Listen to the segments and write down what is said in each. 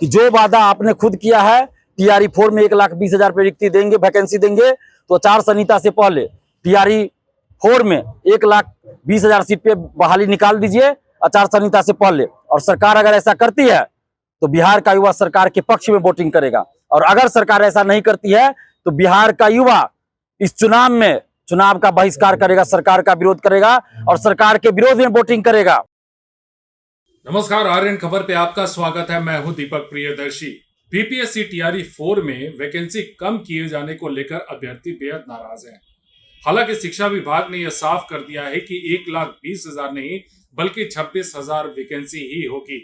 कि जो वादा आपने खुद किया है टीआरई 4 में 1,20,000 पे रिक्ति देंगे, वैकेंसी देंगे, तो आचार संहिता से पहले टीआरई 4 में 1,20,000 सीट पे बहाली निकाल दीजिए आचार संहिता से पहले। और सरकार अगर ऐसा करती है तो बिहार का युवा सरकार के पक्ष में वोटिंग करेगा, और अगर सरकार ऐसा नहीं करती है तो बिहार का युवा इस चुनाव का बहिष्कार करेगा, सरकार का विरोध करेगा और सरकार के विरोध में वोटिंग करेगा। नमस्कार, आर्यन खबर पे आपका स्वागत है। मैं हूं दीपक प्रियदर्शी। बीपीएससी टीआरई 4 में वैकेंसी कम किए जाने को लेकर अभ्यर्थी बेहद नाराज हैं। हालांकि शिक्षा विभाग ने यह साफ कर दिया है कि 1,20,000 नहीं बल्कि 26,000 वैकेंसी ही होगी।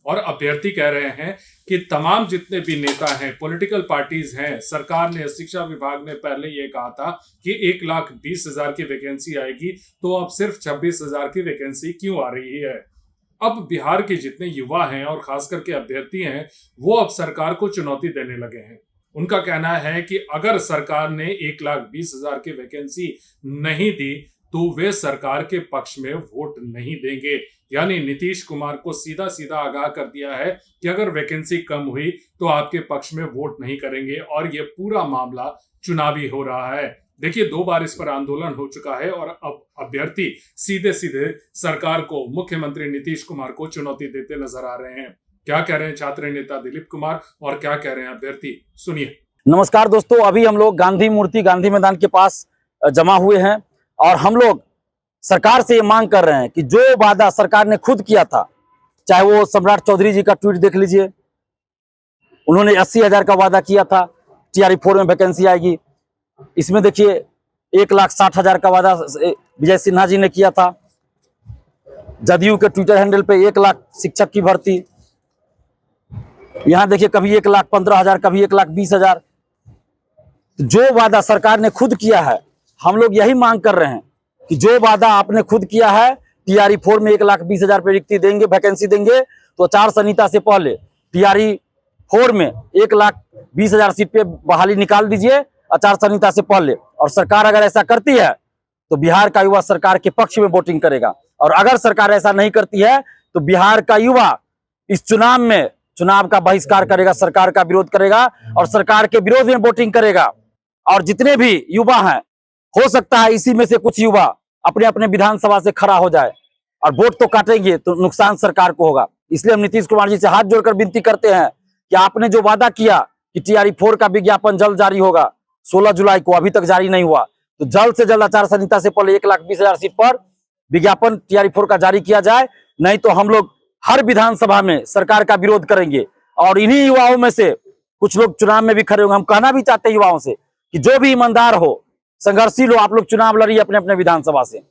और अभ्यर्थी कह रहे हैं कि तमाम जितने भी नेता हैं, पॉलिटिकल पार्टीज हैं, सरकार ने, शिक्षा विभाग ने पहले यह कहा था कि 1,20,000 की वैकेंसी आएगी, तो अब सिर्फ 26,000 की वैकेंसी क्यों आ रही है। अब बिहार के जितने युवा हैं और खास करके अभ्यर्थी हैं, वो अब सरकार को चुनौती देने लगे हैं। उनका कहना है कि अगर सरकार ने 1,20,000 की वैकेंसी नहीं दी तो वे सरकार के पक्ष में वोट नहीं देंगे। यानी नीतीश कुमार को सीधा सीधा आगाह कर दिया है कि अगर वैकेंसी कम हुई तो आपके पक्ष में वोट नहीं करेंगे, और ये पूरा मामला चुनावी हो रहा है। देखिए, 2 बार इस पर आंदोलन हो चुका है और अब अभ्यर्थी सीधे सीधे सरकार को, मुख्यमंत्री नीतीश कुमार को चुनौती देते नजर आ रहे हैं। क्या कह रहे हैं छात्र नेता दिलीप कुमार और क्या कह रहे हैं अभ्यर्थी, सुनिए। नमस्कार दोस्तों, अभी हम लोग गांधी मूर्ति, गांधी मैदान के पास जमा हुए हैं और हम लोग सरकार से ये मांग कर रहे हैं कि जो वादा सरकार ने खुद किया था, चाहे वो सम्राट चौधरी जी का ट्वीट देख लीजिए, उन्होंने 80,000 का वादा किया था टीआरई 4 में वैकेंसी आएगी। इसमें देखिए 1,60,000 का वादा विजय सिन्हा जी ने किया था। जदयू के ट्विटर हैंडल पे 1,00,000 शिक्षक की भर्ती, यहां देखिए कभी 1,15,000, कभी 1,20,000। जो वादा सरकार ने खुद किया है, हम लोग यही मांग कर रहे हैं कि जो वादा आपने खुद किया है टीआरई 4 में 1,20,000 पे रिक्ति देंगे, वैकेंसी देंगे, तो आचार संहिता से पहले टीआरई 4 में 1,20,000 सीट पे बहाली निकाल दीजिए आचार संहिता से पहले। और सरकार अगर ऐसा करती है तो बिहार का युवा सरकार के पक्ष में वोटिंग करेगा, और अगर सरकार ऐसा नहीं करती है तो बिहार का युवा इस चुनाव का बहिष्कार करेगा, सरकार का विरोध करेगा और सरकार के विरोध में वोटिंग करेगा। और जितने भी युवा हैं, हो सकता है इसी में से कुछ युवा अपने अपने विधानसभा से खड़ा हो जाए और वोट तो काटेंगे तो नुकसान सरकार को होगा। इसलिए हम नीतीश कुमार जी से हाथ जोड़कर विनती करते हैं कि आपने जो वादा किया कि टीआरई 4 का विज्ञापन जल्द जारी होगा, 16 जुलाई को, अभी तक जारी नहीं हुआ, तो जल्द से जल्द आचार संहिता से पहले 1,20,000 सीट पर विज्ञापन टीआरई 4 का जारी किया जाए। नहीं तो हम लोग हर विधानसभा में सरकार का विरोध करेंगे। और इन्हीं युवाओं में से कुछ लोग चुनाव में भी खड़े होंगे। हम कहना भी चाहते हैं युवाओं से कि जो भी ईमानदार हो, संघर्षशील हो, आप लोग चुनाव लड़िए अपने अपने विधानसभा से।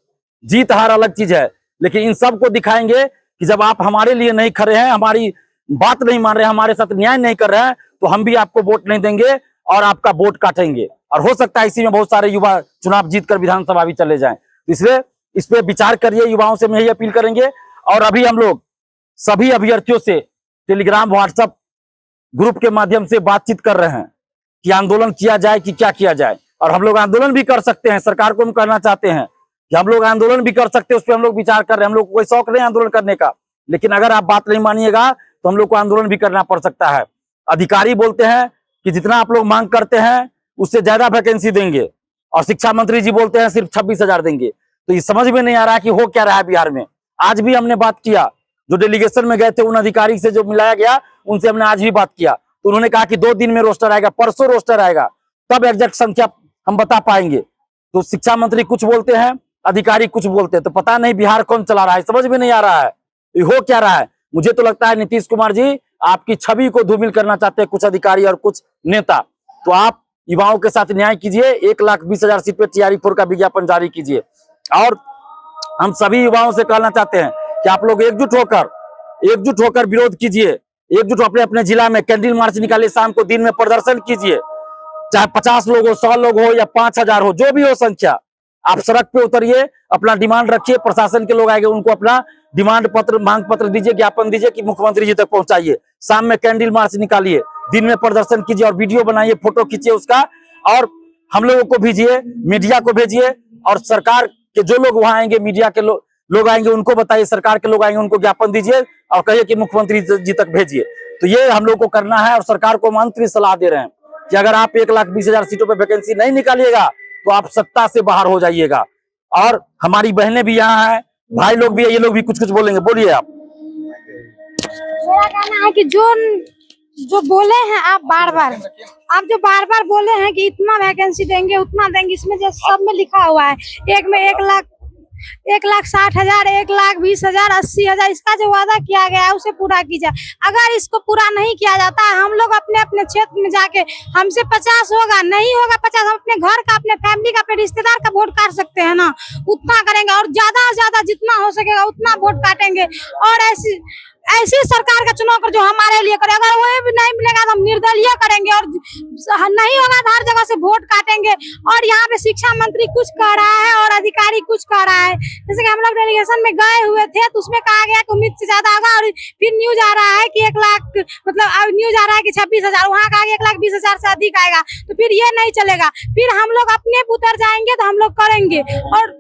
जीत हार अलग चीज है, लेकिन इन सबको दिखाएंगे कि जब आप हमारे लिए नहीं खड़े हैं, हमारी बात नहीं मान रहे हैं, हमारे साथ न्याय नहीं कर रहे हैं, तो हम भी आपको वोट नहीं देंगे और आपका वोट काटेंगे। और हो सकता है इसी में बहुत सारे युवा चुनाव जीतकर विधानसभा भी चले जाएं। इसलिए इस पे विचार करिए, युवाओं से मैं यही अपील करेंगे। और अभी हम लोग सभी अभ्यर्थियों से टेलीग्राम, व्हाट्सएप ग्रुप के माध्यम से बातचीत कर रहे हैं कि आंदोलन किया जाए कि क्या किया जाए। और हम लोग आंदोलन भी कर सकते हैं, सरकार को हम कहना चाहते हैं कि हम लोग आंदोलन भी कर सकते हैं, उस पर हम लोग विचार कर रहे हैं। हम लोग को कोई शौक नहीं आंदोलन करने का, लेकिन अगर आप बात नहीं मानिएगा तो हम लोग को आंदोलन भी करना पड़ सकता है। अधिकारी बोलते हैं कि जितना आप लोग मांग करते हैं उससे ज्यादा वैकेंसी देंगे, और शिक्षा मंत्री जी बोलते हैं सिर्फ 26,000 देंगे। तो ये समझ में नहीं आ रहा है कि हो क्या रहा है बिहार में। आज भी हमने बात किया, जो डेलीगेशन में गए थे उन अधिकारी से जो मिलाया गया, उनसे हमने आज भी बात किया, तो उन्होंने कहा कि 2 दिन में रोस्टर आएगा, परसों रोस्टर आएगा, तब एग्जैक्ट संख्या हम बता पाएंगे। तो शिक्षा मंत्री कुछ बोलते हैं, अधिकारी कुछ बोलते हैं, तो पता नहीं बिहार कौन चला रहा है, समझ में नहीं आ रहा है ये हो क्या रहा है। मुझे तो लगता है नीतीश कुमार जी आपकी छवि को धूमिल करना चाहते हैं कुछ अधिकारी और कुछ नेता। तो आप युवाओं के साथ न्याय कीजिए, 1,20,000 सीट पे टीआरई 4 का विज्ञापन जारी कीजिए। और हम सभी युवाओं से कहना चाहते हैं कि आप लोग एकजुट होकर विरोध कीजिए। एकजुट अपने अपने जिला में कैंडल मार्च निकालिए, शाम को, दिन में प्रदर्शन कीजिए, चाहे 50 लोग हो, 100 लोग हो या 5,000 हो, जो भी हो संख्या, आप सड़क पे उतरिए, अपना डिमांड रखिए। प्रशासन के लोग आएंगे, उनको अपना डिमांड पत्र, मांग पत्र दीजिए, ज्ञापन दीजिए कि मुख्यमंत्री जी तक पहुंचाइए। शाम में कैंडल मार्च निकालिए, दिन में प्रदर्शन कीजिए और वीडियो बनाइए, फोटो खींचिए उसका, और हम लोगों को भेजिए, मीडिया को भेजिए। और सरकार के जो लोग वहां आएंगे, मीडिया के लोग आएंगे, उनको बताइए, सरकार के लोग आएंगे उनको ज्ञापन दीजिए और कहिए कि मुख्यमंत्री जी तक भेजिए। तो ये हम लोग को करना है और सरकार को हम अंतरिम सलाह दे रहे हैं कि अगर आप 1,20,000 सीटों पे वैकेंसी नहीं निकालिएगा तो आप सत्ता से बाहर हो जाइएगा। और हमारी बहनें भी यहाँ हैं, भाई लोग भी है, ये लोग भी कुछ कुछ बोलेंगे। बोलिए आप। मेरा कहना है कि जो बोले हैं आप बार बार बोले हैं कि इतना वैकेंसी देंगे उतना देंगे, इसमें जो सब में लिखा हुआ है एक में 1,60,000, 1,20,000, 80,000, इसका जो वादा किया गया है उसे पूरा कीजिए। अगर इसको पूरा नहीं किया जाता है, हम लोग अपने अपने क्षेत्र में जाके हमसे 50 होगा नहीं होगा 50, हम अपने घर का, अपने फैमिली का, अपने रिश्तेदार का वोट काट सकते हैं ना, उतना करेंगे और ज्यादा से ज्यादा जितना हो सकेगा उतना वोट काटेंगे। और ऐसी सरकार का चुनाव कर जो हमारे लिए करे। अगर वो भी नहीं मिलेगा तो हम निर्दलीय करेंगे और नहीं होगा तो हर जगह से वोट काटेंगे। और यहाँ पे शिक्षा मंत्री कुछ कह रहा है और अधिकारी कुछ कह रहा है। जैसे कि हम लोग डेलीगेशन में गए हुए थे तो उसमें कहा गया कि उम्मीद से ज्यादा होगा, और फिर न्यूज आ रहा है कि 1 लाख, मतलब न्यूज आ रहा है कि 26,000, वहाँ कहा 1,20,000 से अधिक आएगा। तो फिर ये नहीं चलेगा, फिर हम लोग अपने उतर जाएंगे तो हम लोग करेंगे। और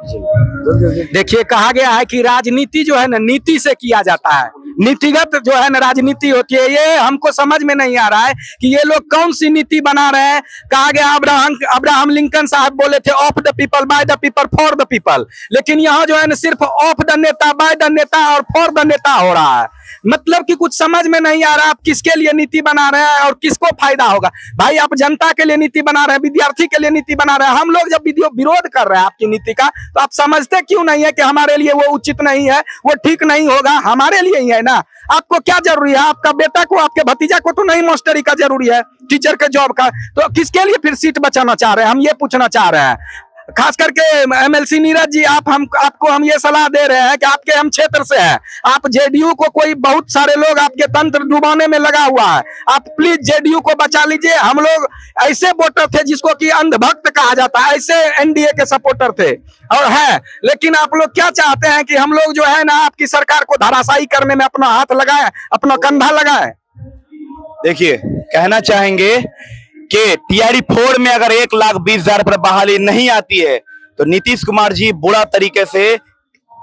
देखिए, कहा गया है कि राजनीति जो है ना नीति से किया जाता है, नीतिगत जो है ना राजनीति होती है। ये हमको समझ में नहीं आ रहा है कि ये लोग कौन सी नीति बना रहे हैं। कहा गया अब्राहम लिंकन साहब बोले थे of the people, by the people, for the people, लेकिन यहाँ जो है ना सिर्फ ऑफ द नेता, बाय द नेता और फॉर द नेता हो रहा है। मतलब कि कुछ समझ में नहीं आ रहा आप किसके लिए नीति बना रहे हैं और किसको फायदा होगा। भाई आप जनता के लिए नीति बना रहे हैं, विद्यार्थी के लिए नीति बना रहे हैं। हम लोग जब विरोध कर रहे हैं आपकी नीति का, तो आप समझते क्यों नहीं है कि हमारे लिए वो उचित नहीं है, वो ठीक नहीं होगा, हमारे लिए ही है ना। आपको क्या जरूरी है? आपका बेटा को, आपके भतीजा को तो नहीं मास्टरी का जरूरी है, टीचर के जॉब का, तो किसके लिए फिर सीट बचाना चाह रहे हैं? हम ये पूछना चाह रहे हैं। खास करके एमएलसी नीरज जी, आपको हम ये सलाह दे रहे हैं कि आपके हम क्षेत्र से हैं, आप जेडीयू को, कोई बहुत सारे लोग आपके तंत्र डुबाने में लगा हुआ है, आप प्लीज जेडीयू को बचा लीजिए। हम लोग ऐसे वोटर थे जिसको कि अंधभक्त कहा जाता है, ऐसे एनडीए के सपोर्टर थे और है। लेकिन आप लोग क्या चाहते हैं कि हम लोग जो है ना आपकी सरकार को धराशायी करने में अपना हाथ लगाए, अपना कंधा लगाए। देखिए, कहना चाहेंगे कि टीआरई 4 में अगर 1,20,000 पर बहाली नहीं आती है तो नीतीश कुमार जी बुरा तरीके से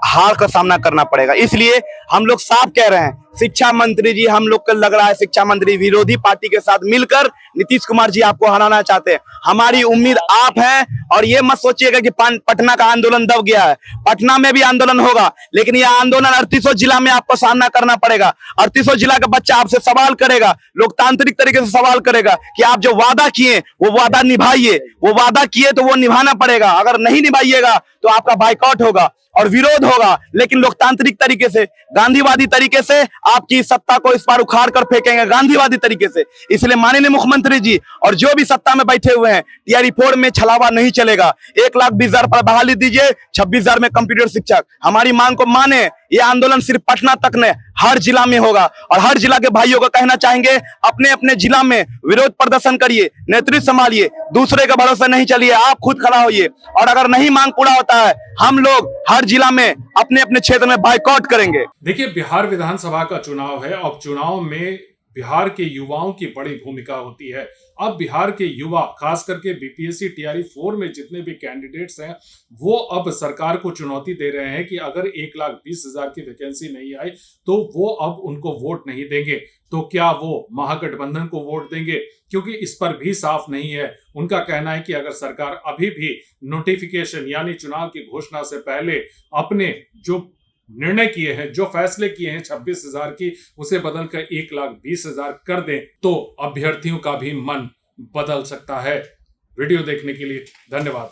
हार का सामना करना पड़ेगा। इसलिए हम लोग साफ कह रहे हैं, शिक्षा मंत्री जी, हम लोग को लग रहा है शिक्षा मंत्री विरोधी पार्टी के साथ मिलकर नीतीश कुमार जी आपको हराना चाहते हैं। हमारी उम्मीद आप हैं और ये मत सोचिएगा कि पटना का आंदोलन दब गया है। पटना में भी आंदोलन होगा, लेकिन यह आंदोलन 38 जिला में आपको सामना करना पड़ेगा। 38 जिला का बच्चा आपसे सवाल करेगा, लोकतांत्रिक तरीके से सवाल करेगा कि आप जो वादा किए वो वादा निभाइए। वो वादा किए तो वो निभाना पड़ेगा, अगर नहीं निभाइएगा तो आपका बाइकआउट होगा और विरोध होगा। लेकिन लोकतांत्रिक तरीके से, गांधीवादी तरीके से आपकी सत्ता को इस बार उखाड़ कर फेंकेंगे, गांधीवादी तरीके से। इसलिए माननीय मुख्यमंत्री जी और जो भी सत्ता में बैठे हुए हैं, टीआरई 4 में छलावा नहीं चलेगा। 1,20,000 पर बहाली दीजिए, 26,000 में कंप्यूटर शिक्षक। हमारी मांग को माने। ये आंदोलन सिर्फ पटना तक नहीं, हर जिला में होगा और हर जिला के भाइयों को कहना चाहेंगे, अपने अपने जिला में विरोध प्रदर्शन करिए, नेतृत्व संभालिए, दूसरे का भरोसा नहीं चलिए, आप खुद खड़ा होइए। और अगर नहीं मांग पूरा होता है, हम लोग हर जिला में अपने अपने क्षेत्र में बाइकआउट करेंगे। देखिए, बिहार विधानसभा का चुनाव है। अब चुनाव में बिहार के युवाओं की बड़ी भूमिका होती है। अब बिहार के युवा, खास करके बीपीएससी टीआरई 4 में जितने भी कैंडिडेट्स हैं, वो अब सरकार को चुनौती दे रहे हैं कि अगर 1,20,000 की वैकेंसी नहीं आई तो वो अब उनको वोट नहीं देंगे। तो क्या वो महागठबंधन को वोट देंगे? क्योंकि इस पर भी साफ नहीं है। उनका कहना है कि अगर सरकार अभी भी नोटिफिकेशन यानी चुनाव की घोषणा से पहले अपने जो निर्णय किए हैं, जो फैसले किए हैं 26,000 की, उसे बदलकर 1,20,000 कर दें तो अभ्यर्थियों का भी मन बदल सकता है। वीडियो देखने के लिए धन्यवाद।